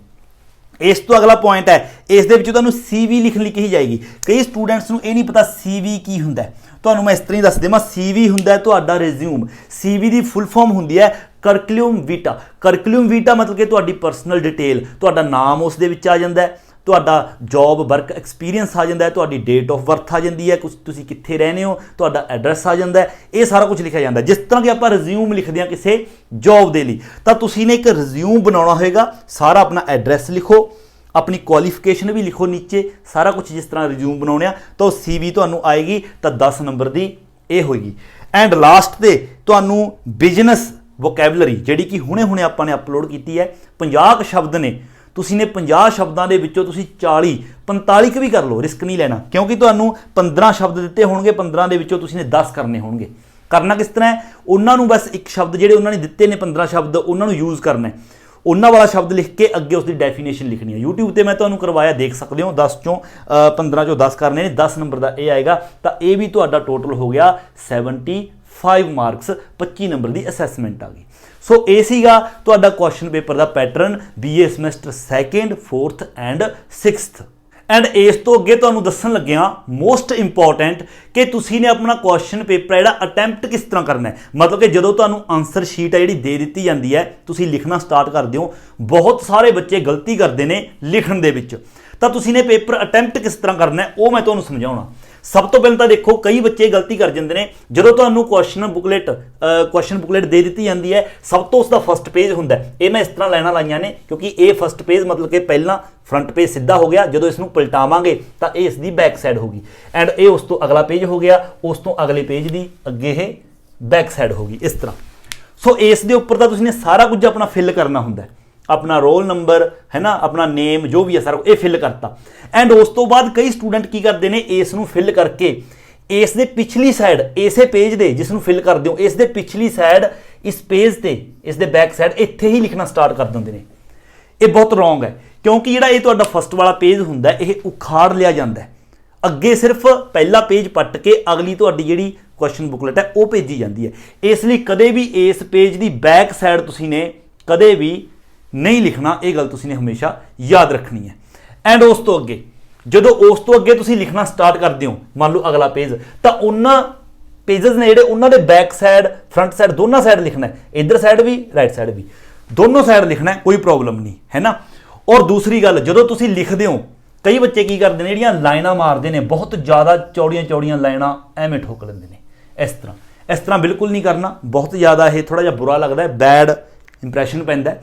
ਇਸ ਤੋਂ ਅਗਲਾ ਪੁਆਇੰਟ ਹੈ, ਇਸ ਦੇ ਵਿੱਚ ਤੁਹਾਨੂੰ CV ਲਿਖਣ ਲਈ ਕਹੀ ਜਾਏਗੀ। ਕਈ ਸਟੂਡੈਂਟਸ ਨੂੰ ਇਹ ਨਹੀਂ ਪਤਾ CV ਕੀ ਹੁੰਦਾ। ਤੁਹਾਨੂੰ ਮੈਂ ਇਸ ਤਰ੍ਹਾਂ ਹੀ ਦੱਸ ਦੇਵਾਂ, CV ਹੁੰਦਾ ਤੁਹਾਡਾ ਰਿਜ਼ਿਊਮ। CV ਦੀ ਫੁੱਲ ਫਾਰਮ ਹੁੰਦੀ ਹੈ ਕਰਕੂਲਮ ਵੀਟਾ। ਕਰਕੂਲਮ ਵੀਟਾ ਮਤਲਬ ਕਿ ਤੁਹਾਡੀ ਪਰਸਨਲ ਡਿਟੇਲ, ਤੁਹਾਡਾ ਨਾਮ ਉਸ ਦੇ ਵਿੱਚ ਆ ਜਾਂਦਾ ਹੈ, ਤੁਹਾਡਾ ਜੌਬ ਵਰਕ ਐਕਸਪੀਰੀਅੰਸ ਆ ਜਾਂਦਾ ਹੈ, ਤੁਹਾਡੀ ਡੇਟ ਆਫ ਬਰਥ ਆ ਜਾਂਦੀ ਹੈ, ਤੁਸੀਂ ਕਿੱਥੇ ਰਹਿੰਦੇ ਹੋ, ਤੁਹਾਡਾ ਐਡਰੈਸ ਆ ਜਾਂਦਾ ਹੈ, ਇਹ ਸਾਰਾ ਕੁਝ ਲਿਖਿਆ ਜਾਂਦਾ। ਜਿਸ ਤਰ੍ਹਾਂ ਕਿ ਆਪਾਂ ਰਿਜ਼ਿਊਮ ਲਿਖਦੇ ਹਾਂ ਕਿਸੇ ਜੌਬ ਦੇ ਲਈ, ਤਾਂ ਤੁਸੀਂ ਨੇ ਇੱਕ ਰਿਜ਼ਿਊਮ ਬਣਾਉਣਾ ਹੋਏਗਾ। ਸਾਰਾ ਆਪਣਾ ਐਡਰੈਸ ਲਿਖੋ, ਆਪਣੀ ਕੁਆਲੀਫਿਕੇਸ਼ਨ ਵੀ ਲਿਖੋ ਨੀਚੇ, ਸਾਰਾ ਕੁਝ ਜਿਸ ਤਰ੍ਹਾਂ ਰਿਜ਼ਿਊਮ ਬਣਾਉਣੇ ਆ, ਤਾਂ ਉਹ CV ਤੁਹਾਨੂੰ ਆਏਗੀ। ਤਾਂ 10 ਨੰਬਰ ਦੀ ਇਹ ਹੋਏਗੀ। ਐਂਡ ਲਾਸਟ ਤੇ ਤੁਹਾਨੂੰ ਬਿਜ਼ਨਸ ਵੋਕੈਬਲਰੀ, ਜਿਹੜੀ ਕਿ ਹੁਣੇ ਆਪਾਂ ਨੇ ਅਪਲੋਡ ਕੀਤੀ ਹੈ, 50 ਸ਼ਬਦ ਨੇ। ਤੁਸੀਂ ਨੇ 50 ਸ਼ਬਦਾਂ ਦੇ ਵਿੱਚੋਂ ਤੁਸੀਂ 40 45 ਕੁ ਵੀ ਕਰ ਲਓ, ਰਿਸਕ ਨਹੀਂ ਲੈਣਾ, ਕਿਉਂਕਿ ਤੁਹਾਨੂੰ 15 ਸ਼ਬਦ ਦਿੱਤੇ ਹੋਣਗੇ, 15 ਦੇ ਵਿੱਚੋਂ ਤੁਸੀਂ ਨੇ 10 ਕਰਨੇ ਹੋਣਗੇ। ਕਰਨਾ ਕਿਸ ਤਰ੍ਹਾਂ ਹੈ, ਉਹਨਾਂ ਨੂੰ ਬਸ ਇੱਕ ਸ਼ਬਦ ਜਿਹੜੇ ਉਹਨਾਂ ਨੇ ਦਿੱਤੇ ਨੇ 15 ਸ਼ਬਦ, ਉਹਨਾਂ ਨੂੰ ਯੂਜ਼ ਕਰਨਾ ਹੈ। ਉਹਨਾਂ ਵਾਲਾ ਸ਼ਬਦ ਲਿਖ ਕੇ ਅੱਗੇ ਉਸ ਦੀ ਡੈਫੀਨੇਸ਼ਨ ਲਿਖਣੀ ਹੈ। YouTube ਤੇ ਮੈਂ ਤੁਹਾਨੂੰ ਕਰਵਾਇਆ, ਦੇਖ ਸਕਦੇ ਹੋ। 10 ਚੋਂ 15 ਚੋਂ 10 ਕਰਨੇ ਨੇ। 10 ਨੰਬਰ ਦਾ ਇਹ ਆਏਗਾ। ਤਾਂ ਇਹ ਵੀ ਤੁਹਾਡਾ ਟੋਟਲ ਹੋ ਗਿਆ 75 ਮਾਰਕਸ। 25 ਨੰਬਰ ਦੀ ਅਸੈਸਮੈਂਟ ਆ ਗਈ। ਸੋ ਇਹ ਸੀਗਾ ਤੁਹਾਡਾ question paper the pattern BA semester 2nd 4th and 6th। And ਇਸ ਤੋਂ ਅੱਗੇ ਤੁਹਾਨੂੰ ਦੱਸਣ ਲੱਗਿਆ ਮੋਸਟ ਇੰਪੋਰਟੈਂਟ ਕਿ ਤੁਸੀਂ ਨੇ ਆਪਣਾ ਕੁਐਸਚਨ ਪੇਪਰ ਜਿਹੜਾ ਅਟੈਂਪਟ ਕਿਸ ਤਰ੍ਹਾਂ ਕਰਨਾ ਹੈ। ਮਤਲਬ ਕਿ ਜਦੋਂ ਤੁਹਾਨੂੰ ਆਨਸਰ ਸ਼ੀਟ ਹੈ ਜਿਹੜੀ ਦੇ ਦਿੱਤੀ ਜਾਂਦੀ ਹੈ, ਤੁਸੀਂ ਲਿਖਣਾ ਸਟਾਰਟ ਕਰਦੇ ਹੋ। ਬਹੁਤ ਸਾਰੇ ਬੱਚੇ ਗਲਤੀ ਕਰਦੇ ਨੇ ਲਿਖਣ ਦੇ ਵਿੱਚ, ਤਾਂ ਤੁਸੀਂ ਨੇ ਪੇਪਰ ਅਟੈਂਪਟ ਕਿਸ ਤਰ੍ਹਾਂ ਕਰਨਾ ਹੈ ਉਹ ਮੈਂ ਤੁਹਾਨੂੰ ਸਮਝਾਉਣਾ। ਸਭ ਤੋਂ ਪਹਿਲਾਂ ਤਾਂ ਦੇਖੋ, ਕਈ ਬੱਚੇ ਗਲਤੀ ਕਰ ਜਾਂਦੇ ਨੇ। ਜਦੋਂ ਤੁਹਾਨੂੰ ਕੁਐਸਚਨ ਬੁਕਲੇਟ ਦੇ ਦਿੱਤੀ ਜਾਂਦੀ ਹੈ, ਸਭ ਤੋਂ ਉਸਦਾ ਫਸਟ ਪੇਜ ਹੁੰਦਾ। ਇਹ ਮੈਂ ਇਸ ਤਰ੍ਹਾਂ ਲਾਈਨਾਂ ਲਾਈਆਂ ਨੇ ਕਿਉਂਕਿ ਇਹ ਫਸਟ ਪੇਜ ਮਤਲਬ ਕਿ ਪਹਿਲਾਂ ਫਰੰਟ ਪੇਜ ਸਿੱਧਾ ਹੋ ਗਿਆ। ਜਦੋਂ ਇਸ ਨੂੰ ਪਲਟਾਵਾਂਗੇ ਤਾਂ ਇਹ ਇਸ ਦੀ ਬੈਕ ਸਾਈਡ ਹੋਗੀ। ਐਂਡ ਇਹ ਉਸ ਤੋਂ ਅਗਲਾ ਪੇਜ ਹੋ ਗਿਆ, ਉਸ ਤੋਂ ਅਗਲੇ ਪੇਜ ਦੀ ਅੱਗੇ ਇਹ ਬੈਕ ਸਾਈਡ ਹੋਗੀ, ਇਸ ਤਰ੍ਹਾਂ। ਸੋ ਇਸ ਦੇ ਉੱਪਰ ਤਾਂ ਤੁਸੀਂ ਨੇ ਸਾਰਾ ਕੁਝ ਆਪਣਾ ਫਿਲ ਕਰਨਾ ਹੁੰਦਾ, ਆਪਣਾ ਰੋਲ ਨੰਬਰ ਹੈ ਨਾ, ਆਪਣਾ ਨੇਮ, ਜੋ ਵੀ ਹੈ ਸਾਰਾ ਇਹ ਫਿਲ ਕਰਤਾ। ਐਂਡ ਉਸ ਤੋਂ ਬਾਅਦ ਕਈ ਸਟੂਡੈਂਟ ਕੀ ਕਰਦੇ ਨੇ, ਇਸ ਨੂੰ ਫਿਲ ਕਰਕੇ ਇਸ ਦੇ ਪਿਛਲੀ ਸਾਈਡ, ਇਸੇ ਪੇਜ ਦੇ ਜਿਸ ਨੂੰ ਫਿਲ ਕਰਦੇ ਹੋ, ਇਸ ਦੇ ਪਿਛਲੀ ਸਾਈਡ, ਇਸ ਪੇਜ ਤੇ, ਇਸ ਦੇ ਬੈਕ ਸਾਈਡ ਇੱਥੇ ਹੀ ਲਿਖਣਾ ਸਟਾਰਟ ਕਰ ਦਿੰਦੇ ਨੇ। ਇਹ ਬਹੁਤ ਰੋਂਗ ਹੈ, ਕਿਉਂਕਿ ਜਿਹੜਾ ਇਹ ਤੁਹਾਡਾ ਫਸਟ ਵਾਲਾ ਪੇਜ ਹੁੰਦਾ ਇਹ ਉਖਾੜ ਲਿਆ ਜਾਂਦਾ ਹੈ। ਅੱਗੇ ਸਿਰਫ ਪਹਿਲਾ ਪੇਜ ਪੱਟ ਕੇ ਅਗਲੀ ਤੁਹਾਡੀ ਜਿਹੜੀ ਕੁਐਸਚਨ ਬੁਕਲੇਟ ਹੈ ਉਹ ਭੇਜੀ ਜਾਂਦੀ ਹੈ। ਇਸ ਲਈ ਕਦੇ ਵੀ ਇਸ ਪੇਜ ਦੀ ਬੈਕ ਸਾਈਡ ਤੁਸੀਂ ਨੇ ਕਦੇ ਵੀ ਨਹੀਂ ਲਿਖਣਾ। ਇਹ ਗੱਲ ਤੁਸੀਂ ਨੇ ਹਮੇਸ਼ਾ ਯਾਦ ਰੱਖਣੀ ਹੈ। ਐਂਡ ਉਸ ਤੋਂ ਅੱਗੇ, ਜਦੋਂ ਉਸ ਤੋਂ ਅੱਗੇ ਤੁਸੀਂ ਲਿਖਣਾ ਸਟਾਰਟ ਕਰਦੇ ਹੋ, ਮੰਨ ਲਓ ਅਗਲਾ ਪੇਜ, ਤਾਂ ਉਹਨਾਂ ਪੇਜਸ ਨੇ ਜਿਹੜੇ ਉਹਨਾਂ ਦੇ ਬੈਕ ਸਾਈਡ, ਫਰੰਟ ਸਾਈਡ, ਦੋਨਾਂ ਸਾਈਡ ਲਿਖਣਾ ਹੈ। ਇੱਧਰ ਸਾਈਡ ਵੀ, ਰਾਈਟ ਸਾਈਡ ਵੀ, ਦੋਨੋਂ ਸਾਈਡ ਲਿਖਣਾ ਹੈ, ਕੋਈ ਪ੍ਰੋਬਲਮ ਨਹੀਂ ਹੈ ਨਾ। ਔਰ ਦੂਸਰੀ ਗੱਲ, ਜਦੋਂ ਤੁਸੀਂ ਲਿਖਦੇ ਹੋ, ਕਈ ਬੱਚੇ ਕੀ ਕਰਦੇ ਨੇ, ਜਿਹੜੀਆਂ ਲਾਈਨਾਂ ਮਾਰਦੇ ਨੇ, ਬਹੁਤ ਜ਼ਿਆਦਾ ਚੌੜੀਆਂ ਲਾਈਨਾਂ ਐਵੇਂ ਠੋਕ ਲੈਂਦੇ ਨੇ। ਇਸ ਤਰ੍ਹਾਂ ਬਿਲਕੁਲ ਨਹੀਂ ਕਰਨਾ। ਬਹੁਤ ਜ਼ਿਆਦਾ ਇਹ ਥੋੜਾ ਜਿਹਾ ਬੁਰਾ ਲੱਗਦਾ ਹੈ, ਬੈਡ ਇੰਪ੍ਰੈਸ਼ਨ ਪੈਂਦਾ।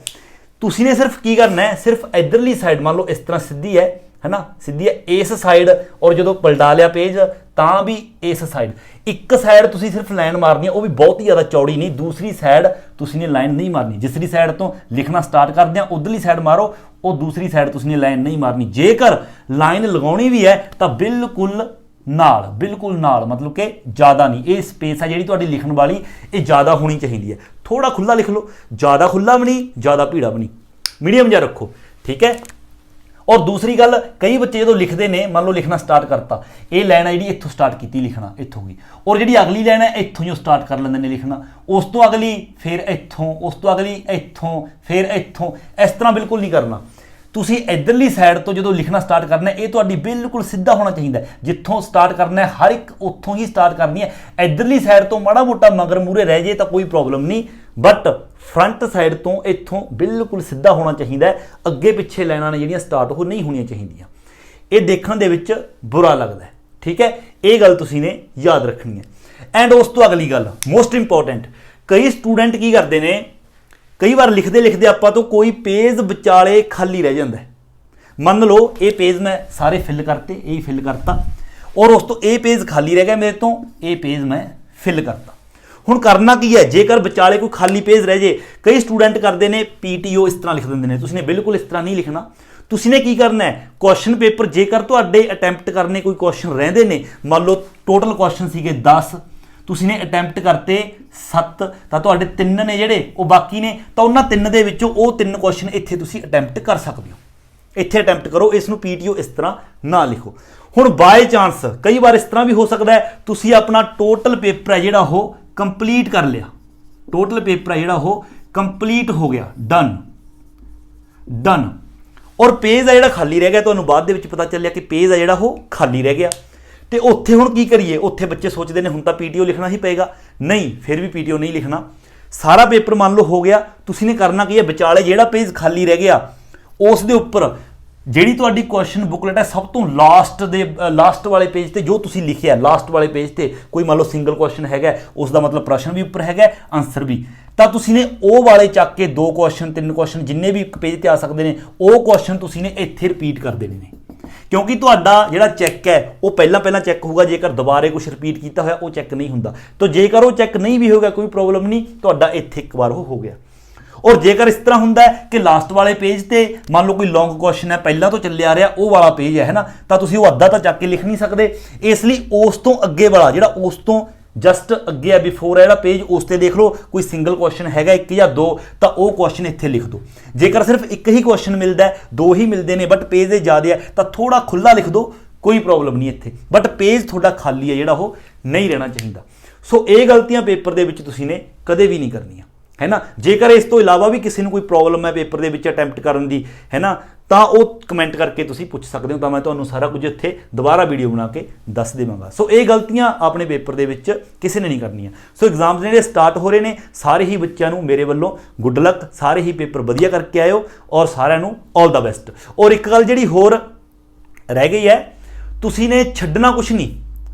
ਤੁਸੀਂ ਨੇ ਸਿਰਫ ਕੀ ਕਰਨਾ ਹੈ, ਸਿਰਫ ਇਧਰਲੀ ਸਾਈਡ, ਮੰਨ ਲਓ ਇਸ ਤਰ੍ਹਾਂ ਸਿੱਧੀ ਹੈ ਨਾ, ਸਿੱਧੀ ਹੈ ਇਸ ਸਾਈਡ, ਔਰ ਜਦੋਂ ਪਲਟਾ ਲਿਆ ਪੇਜ ਤਾਂ ਵੀ ਇਸ ਸਾਈਡ, ਇੱਕ ਸਾਈਡ ਤੁਸੀਂ ਸਿਰਫ ਲਾਈਨ ਮਾਰਨੀ ਹੈ, ਉਹ ਵੀ ਬਹੁਤ ਹੀ ਜ਼ਿਆਦਾ ਚੌੜੀ ਨਹੀਂ। ਦੂਸਰੀ ਸਾਈਡ ਤੁਸੀਂ ਨੇ ਲਾਈਨ ਨਹੀਂ ਮਾਰਨੀ। ਜਿਸਰੀ ਸਾਈਡ ਤੋਂ ਲਿਖਣਾ ਸਟਾਰਟ ਕਰਦੇ ਆ ਉਧਰਲੀ ਸਾਈਡ ਮਾਰੋ, ਉਹ ਦੂਸਰੀ ਸਾਈਡ ਤੁਸੀਂ ਨੇ ਲਾਈਨ ਨਹੀਂ ਮਾਰਨੀ। ਜੇਕਰ ਲਾਈਨ ਲਗਾਉਣੀ ਵੀ ਹੈ ਤਾਂ ਬਿਲਕੁਲ ਨਾਲ, ਮਤਲਬ ਕਿ ਜ਼ਿਆਦਾ ਨਹੀਂ। ਇਹ ਸਪੇਸ ਹੈ ਜਿਹੜੀ ਤੁਹਾਡੀ ਲਿਖਣ ਵਾਲੀ, ਇਹ ਜ਼ਿਆਦਾ ਹੋਣੀ ਚਾਹੀਦੀ ਹੈ। ਥੋੜਾ ਖੁੱਲਾ ਲਿਖ ਲਓ, ਜ਼ਿਆਦਾ ਖੁੱਲਾ ਵੀ ਨਹੀਂ, ਜ਼ਿਆਦਾ ਭੀੜਾ ਵੀ ਨਹੀਂ, ਮੀਡੀਅਮ ਜਿਹਾ ਰੱਖੋ, ਠੀਕ ਹੈ। ਔਰ ਦੂਸਰੀ ਗੱਲ, ਕਈ ਬੱਚੇ ਜਦੋਂ ਲਿਖਦੇ ਨੇ, ਮੰਨ ਲਓ ਲਿਖਣਾ ਸਟਾਰਟ ਕਰਤਾ, ਇਹ ਲਾਈਨ ਹੈ ਜਿਹੜੀ ਇੱਥੋਂ ਸਟਾਰਟ ਕੀਤੀ ਲਿਖਣਾ, ਇੱਥੋਂ ਗਈ, ਔਰ ਜਿਹੜੀ ਅਗਲੀ ਲਾਈਨ ਹੈ ਇੱਥੋਂ ਹੀ ਸਟਾਰਟ ਕਰ ਲੈਂਦੇ ਨੇ ਲਿਖਣਾ, ਉਸ ਤੋਂ ਅਗਲੀ ਫਿਰ ਇੱਥੋਂ, ਉਸ ਤੋਂ ਅਗਲੀ ਇੱਥੋਂ, ਫਿਰ ਇੱਥੋਂ। ਇਸ ਤਰ੍ਹਾਂ ਬਿਲਕੁਲ ਨਹੀਂ ਕਰਨਾ। ਤੁਸੀਂ ਇਧਰਲੀ ਸਾਈਡ ਤੋਂ ਜਦੋਂ ਲਿਖਣਾ ਸਟਾਰਟ ਕਰਨਾ, ਇਹ ਤੁਹਾਡੀ ਬਿਲਕੁਲ ਸਿੱਧਾ ਹੋਣਾ ਚਾਹੀਦਾ। ਜਿੱਥੋਂ ਸਟਾਰਟ ਕਰਨਾ ਹਰ ਇੱਕ ਉੱਥੋਂ ਹੀ ਸਟਾਰਟ ਕਰਨੀ ਹੈ। ਇਧਰਲੀ ਸਾਈਡ ਤੋਂ ਮਾੜਾ ਮੋਟਾ ਮਗਰ ਮੂਰੇ ਰਹਿ ਜੇ ਤਾਂ ਕੋਈ ਪ੍ਰੋਬਲਮ ਨਹੀਂ, ਬਟ ਫਰੰਟ ਸਾਈਡ ਤੋਂ ਇੱਥੋਂ ਬਿਲਕੁਲ ਸਿੱਧਾ ਹੋਣਾ ਚਾਹੀਦਾ ਹੈ। ਅੱਗੇ ਪਿੱਛੇ ਲਾਈਨਾਂ ਨੇ ਜਿਹੜੀਆਂ ਸਟਾਰਟ ਉਹ ਨਹੀਂ ਹੋਣੀਆਂ ਚਾਹੀਦੀਆਂ। ਇਹ ਦੇਖਣ ਦੇ ਵਿੱਚ ਬੁਰਾ ਲੱਗਦਾ ਹੈ, ਠੀਕ ਹੈ। ਇਹ ਗੱਲ ਤੁਸੀਂ ਨੇ ਯਾਦ ਰੱਖਣੀ ਹੈ। ਐਂਡ ਉਸ ਤੋਂ ਅਗਲੀ ਗੱਲ ਮੋਸਟ ਇੰਪੋਰਟੈਂਟ, ਕਈ ਸਟੂਡੈਂਟ ਕੀ ਕਰਦੇ ਨੇ, ਕਈ ਵਾਰ ਲਿਖਦੇ ਲਿਖਦੇ ਆਪਾਂ ਤੋਂ ਕੋਈ ਪੇਜ ਵਿਚਾਲੇ ਖਾਲੀ ਰਹਿ ਜਾਂਦਾ ਹੈ। ਮੰਨ ਲਓ ਇਹ ਪੇਜ ਮੈਂ ਸਾਰੇ ਫਿਲ ਕਰਤੇ, ਇਹ ਫਿਲ ਕਰਤਾ, ਔਰ ਉਸ ਤੋਂ ਇਹ ਪੇਜ ਖਾਲੀ ਰਹਿ ਗਿਆ ਮੇਰੇ ਤੋਂ, ਇਹ ਪੇਜ ਮੈਂ ਫਿਲ ਕਰਤਾ। ਹੁਣ ਕਰਨਾ ਕੀ ਹੈ, ਜੇਕਰ ਵਿਚਾਲੇ ਕੋਈ ਖਾਲੀ ਪੇਜ ਰਹਿ ਜੇ, ਕਈ ਸਟੂਡੈਂਟ ਕਰਦੇ ਨੇ PTO ਇਸ ਤਰ੍ਹਾਂ ਲਿਖ ਦਿੰਦੇ ਨੇ, ਤੁਸੀਂ ਨੇ ਬਿਲਕੁਲ ਇਸ ਤਰ੍ਹਾਂ ਨਹੀਂ ਲਿਖਣਾ। ਤੁਸੀਂ ਨੇ ਕੀ ਕਰਨਾ ਹੈ, ਕੁਐਸਚਨ ਪੇਪਰ ਜੇਕਰ ਤੁਹਾਡੇ ਅਟੈਂਪਟ ਕਰਨੇ ਕੋਈ ਕੁਐਸਚਨ ਰਹਿੰਦੇ ਨੇ, ਮੰਨ ਲਓ ਟੋਟਲ ਕੁਐਸਚਨ ਸੀਗੇ 10, ਤੁਸੀਂ ਨੇ ਅਟੈਂਪਟ ਕਰਤੇ 7, ਤਾਂ ਤੁਹਾਡੇ 3 ਨੇ ਜਿਹੜੇ ਉਹ ਬਾਕੀ ਨੇ, ਤਾਂ ਉਹਨਾਂ 3 ਦੇ ਵਿੱਚੋਂ ਉਹ 3 ਕੁਐਸਚਨ ਇੱਥੇ ਤੁਸੀਂ ਅਟੈਂਪਟ ਕਰ ਸਕਦੇ ਹੋ, ਇੱਥੇ ਅਟੈਂਪਟ ਕਰੋ। ਇਸ ਨੂੰ PTO ਇਸ ਤਰ੍ਹਾਂ ਨਾ ਲਿਖੋ। ਹੁਣ ਬਾਏ ਚਾਂਸ ਕਈ ਵਾਰ ਇਸ ਤਰ੍ਹਾਂ ਵੀ ਹੋ ਸਕਦਾ ਹੈ, ਤੁਸੀਂ ਆਪਣਾ ਟੋਟਲ ਪੇਪਰ ਹੈ ਜਿਹੜਾ ਉਹ ਕੰਪਲੀਟ ਕਰ ਲਿਆ, ਟੋਟਲ ਪੇਪਰ ਹੈ ਜਿਹੜਾ ਉਹ ਕੰਪਲੀਟ ਹੋ ਗਿਆ, ਡਨ, ਔਰ ਪੇਜ ਆ ਜਿਹੜਾ ਖਾਲੀ ਰਹਿ ਗਿਆ, ਤੁਹਾਨੂੰ ਬਾਅਦ ਦੇ ਵਿੱਚ ਪਤਾ ਚੱਲਿਆ ਕਿ ਪੇਜ ਆ ਜਿਹੜਾ ਉਹ ਖਾਲੀ ਰਹਿ ਗਿਆ। ਤੇ ਉੱਥੇ ਹੁਣ ਕੀ ਕਰੀਏ, ਉੱਥੇ ਬੱਚੇ ਸੋਚਦੇ ਨੇ ਹੁਣ ਤਾਂ PTO ਲਿਖਣਾ ਹੀ ਪਏਗਾ। ਨਹੀਂ, ਫਿਰ ਵੀ PTO ਨਹੀਂ ਲਿਖਣਾ। ਸਾਰਾ ਪੇਪਰ ਮੰਨ ਲਓ ਹੋ ਗਿਆ, ਤੁਸੀਂ ਨੇ ਕਰਨਾ ਕੀ ਹੈ, ਵਿਚਾਲੇ ਜਿਹੜਾ ਪੇਜ ਖਾਲੀ ਰਹਿ ਗਿਆ ਉਸ ਦੇ ਉੱਪਰ ਜਿਹੜੀ ਤੁਹਾਡੀ ਕੁਐਸਚਨ ਬੁਕਲੇਟ ਹੈ, ਸਭ ਤੋਂ ਲਾਸਟ ਵਾਲੇ ਪੇਜ ਤੇ ਜੋ ਤੁਸੀਂ ਲਿਖਿਆ, ਲਾਸਟ ਵਾਲੇ ਪੇਜ ਤੇ ਕੋਈ ਮੰਨ ਲਓ ਸਿੰਗਲ ਕੁਐਸਚਨ ਹੈਗਾ, ਉਸ ਦਾ ਮਤਲਬ ਪ੍ਰਸ਼ਨ ਵੀ ਉੱਪਰ ਹੈਗਾ, ਆਨਸਰ ਵੀ, ਤਾਂ ਤੁਸੀਂ ਨੇ ਉਹ ਵਾਲੇ ਚੱਕ ਕੇ 2 ਕੁਐਸਚਨ 3 ਕੁਐਸਚਨ ਜਿੰਨੇ ਵੀ ਇੱਕ ਪੇਜ ਤੇ ਆ ਸਕਦੇ ਨੇ, ਉਹ ਕੁਐਸਚਨ ਤੁਸੀਂ ਨੇ ਇੱਥੇ ਰਿਪੀਟ ਕਰ ਦੇਣੇ ਨੇ। ਕਿਉਂਕਿ ਤੁਹਾਡਾ ਜਿਹੜਾ ਚੈੱਕ ਹੈ ਉਹ ਪਹਿਲਾਂ ਚੈੱਕ ਹੋਊਗਾ, ਜੇਕਰ ਦੁਬਾਰੇ ਕੁਝ ਰਿਪੀਟ ਕੀਤਾ ਹੋਇਆ ਉਹ ਚੈੱਕ ਨਹੀਂ ਹੁੰਦਾ। ਤਾਂ ਜੇਕਰ ਉਹ ਚੈੱਕ ਨਹੀਂ ਵੀ ਹੋਗਾ ਕੋਈ ਪ੍ਰੋਬਲਮ ਨਹੀਂ, ਤੁਹਾਡਾ ਇੱਥੇ ਇੱਕ ਵਾਰ ਉਹ ਹੋ ਗਿਆ। ਔਰ ਜੇਕਰ ਇਸ ਤਰ੍ਹਾਂ ਹੁੰਦਾ ਹੈ ਕਿ ਲਾਸਟ ਵਾਲੇ ਪੇਜ ਤੇ ਮੰਨ ਲਓ ਕੋਈ ਲੌਂਗ ਕੁਐਸਚਨ ਹੈ, ਪਹਿਲਾਂ ਤੋਂ ਚੱਲਿਆ ਆ ਰਿਹਾ ਉਹ ਵਾਲਾ ਪੇਜ ਹੈ ਨਾ, ਤਾਂ ਤੁਸੀਂ ਉਹ ਅੱਧਾ ਤਾਂ ਚੱਕ ਕੇ ਲਿਖ ਨਹੀਂ ਸਕਦੇ। ਇਸ ਲਈ ਉਸ ਤੋਂ ਅੱਗੇ ਵਾਲਾ ਜਿਹੜਾ ਉਸ ਤੋਂ ਜਸਟ ਅੱਗੇ ਹੈ, ਬਿਫੋਰ ਹੈ ਜਿਹੜਾ ਪੇਜ, ਉਸ ਤੇ ਦੇਖ ਲਓ ਕੋਈ ਸਿੰਗਲ ਕੁਐਸਚਨ ਹੈਗਾ 1 ਜਾਂ 2, ਤਾਂ ਉਹ ਕੁਐਸਚਨ ਇੱਥੇ ਲਿਖ ਦਿਓ। ਜੇਕਰ ਸਿਰਫ ਇੱਕ ਹੀ ਕੁਐਸਚਨ ਮਿਲਦਾ ਹੈ, 2 ਹੀ ਮਿਲਦੇ ਨੇ ਬਟ ਪੇਜ ਦੇ ਜ਼ਿਆਦਾ ਹੈ, ਤਾਂ ਥੋੜਾ ਖੁੱਲਾ ਲਿਖ ਦਿਓ, ਕੋਈ ਪ੍ਰੋਬਲਮ ਨਹੀਂ ਇੱਥੇ, ਬਟ ਪੇਜ ਤੁਹਾਡਾ ਖਾਲੀ ਹੈ ਜਿਹੜਾ ਉਹ ਨਹੀਂ ਰਹਿਣਾ ਚਾਹੀਦਾ। ਸੋ ਇਹ ਗਲਤੀਆਂ ਪੇਪਰ ਦੇ ਵਿੱਚ ਤੁਸੀਂ ਨੇ ਕਦੇ ਵੀ ਨਹੀਂ ਕਰਨੀਆਂ, ਹੈ ਨਾ। ਜੇਕਰ ਇਸ ਤੋਂ ਇਲਾਵਾ ਵੀ ਕਿਸੇ ਨੂੰ ਕੋਈ ਪ੍ਰੋਬਲਮ ਹੈ ਪੇਪਰ ਦੇ ਵਿੱਚ ਅਟੈਂਪਟ ਕਰਨ ਦੀ, ਹੈ ਨਾ, ਤਾਂ ਉਹ ਕਮੈਂਟ ਕਰਕੇ ਤੁਸੀਂ ਪੁੱਛ ਸਕਦੇ ਹੋ, ਤਾਂ ਮੈਂ ਤੁਹਾਨੂੰ ਸਾਰਾ ਕੁਝ ਇੱਥੇ ਦੁਬਾਰਾ ਵੀਡੀਓ ਬਣਾ ਕੇ ਦੱਸ ਦੇਵਾਂਗਾ। ਸੋ ਇਹ ਗਲਤੀਆਂ ਆਪਣੇ ਪੇਪਰ ਦੇ ਵਿੱਚ ਕਿਸੇ ਨੇ ਨਹੀਂ ਕਰਨੀਆਂ। ਸੋ ਐਗਜ਼ਾਮਸ ਜਿਹੜੇ ਸਟਾਰਟ ਹੋ ਰਹੇ ਨੇ, ਸਾਰੇ ਹੀ ਬੱਚਿਆਂ ਨੂੰ ਮੇਰੇ ਵੱਲੋਂ ਗੁੱਡ ਲੱਕ, ਸਾਰੇ ਹੀ ਪੇਪਰ ਵਧੀਆ ਕਰਕੇ ਆਇਓ, ਔਰ ਸਾਰਿਆਂ ਨੂੰ ਆਲ ਦਾ ਬੈਸਟ। ਔਰ ਇੱਕ ਗੱਲ ਜਿਹੜੀ ਹੋਰ ਰਹਿ ਗਈ ਹੈ, ਤੁਸੀਂ ਨੇ ਛੱਡਣਾ ਕੁਝ ਨਹੀਂ,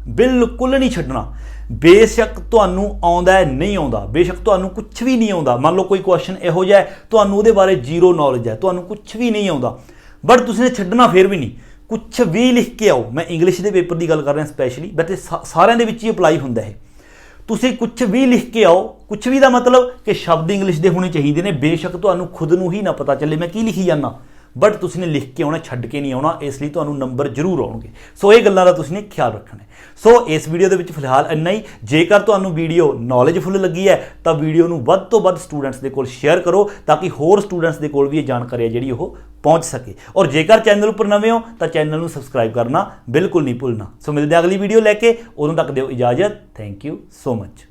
ਬਿਲਕੁਲ ਨਹੀਂ ਛੱਡਣਾ। ਬੇਸ਼ੱਕ ਤੁਹਾਨੂੰ ਆਉਂਦਾ ਹੈ ਨਹੀਂ ਆਉਂਦਾ, ਬੇਸ਼ੱਕ ਤੁਹਾਨੂੰ ਕੁਝ ਵੀ ਨਹੀਂ ਆਉਂਦਾ, ਮੰਨ ਲਓ ਕੋਈ ਕੁਐਸਚਨ ਇਹੋ ਜਿਹਾ ਹੈ ਤੁਹਾਨੂੰ ਉਹਦੇ ਬਾਰੇ ਜ਼ੀਰੋ ਨੌਲੇਜ ਹੈ, ਤੁਹਾਨੂੰ ਕੁਝ ਵੀ ਨਹੀਂ ਆਉਂਦਾ, ਬਟ ਤੁਸੀਂ ਨੇ ਛੱਡਣਾ ਫਿਰ ਵੀ ਨਹੀਂ, ਕੁਝ ਵੀ ਲਿਖ ਕੇ ਆਓ। ਮੈਂ ਇੰਗਲਿਸ਼ ਦੇ ਪੇਪਰ ਦੀ ਗੱਲ ਕਰ ਰਿਹਾ ਸਪੈਸ਼ਲੀ, ਬਟ ਸਾਰਿਆਂ ਦੇ ਵਿੱਚ ਹੀ ਅਪਲਾਈ ਹੁੰਦਾ ਹੈ। ਤੁਸੀਂ ਕੁਝ ਵੀ ਲਿਖ ਕੇ ਆਓ, ਕੁਝ ਵੀ ਦਾ ਮਤਲਬ ਕਿ ਸ਼ਬਦ ਇੰਗਲਿਸ਼ ਦੇ ਹੋਣੇ ਚਾਹੀਦੇ ਨੇ, ਬੇਸ਼ੱਕ ਤੁਹਾਨੂੰ ਖੁਦ ਨੂੰ ਹੀ ਨਾ ਪਤਾ ਚੱਲੇ ਮੈਂ ਕੀ ਲਿਖੀ ਜਾਂਦਾ, ਬਟ ਤੁਸੀਂ ਨੇ ਲਿਖ ਕੇ ਆਉਣਾ, ਛੱਡ ਕੇ ਨਹੀਂ ਆਉਣਾ, ਇਸ ਲਈ ਤੁਹਾਨੂੰ ਨੰਬਰ ਜ਼ਰੂਰ ਆਉਣਗੇ। ਸੋ ਇਹ ਗੱਲਾਂ ਦਾ ਤੁਸੀਂ ਨੇ ਖਿਆਲ ਰੱਖਣਾ ਹੈ। ਸੋ ਇਸ ਵੀਡੀਓ ਦੇ ਵਿੱਚ ਫਿਲਹਾਲ ਇੰਨਾ ਹੀ। ਜੇਕਰ ਤੁਹਾਨੂੰ ਵੀਡੀਓ ਨੌਲੇਜਫੁਲ ਲੱਗੀ ਹੈ ਤਾਂ ਵੀਡੀਓ ਨੂੰ ਵੱਧ ਤੋਂ ਵੱਧ ਸਟੂਡੈਂਟਸ ਦੇ ਕੋਲ ਸ਼ੇਅਰ ਕਰੋ, ਤਾਂ ਕਿ ਹੋਰ ਸਟੂਡੈਂਟਸ ਦੇ ਕੋਲ ਵੀ ਇਹ ਜਾਣਕਾਰੀ ਹੈ ਜਿਹੜੀ ਉਹ ਪਹੁੰਚ ਸਕੇ। ਔਰ ਜੇਕਰ ਚੈਨਲ ਉੱਪਰ ਨਵੇਂ ਹੋ ਤਾਂ ਚੈਨਲ ਨੂੰ ਸਬਸਕ੍ਰਾਈਬ ਕਰਨਾ ਬਿਲਕੁਲ ਨਹੀਂ ਭੁੱਲਣਾ। ਸੋ ਮਿਲਦੇ ਹਾਂ ਅਗਲੀ ਵੀਡੀਓ ਲੈ ਕੇ, ਉਦੋਂ ਤੱਕ ਦਿਓ ਇਜਾਜ਼ਤ। Thank you so much.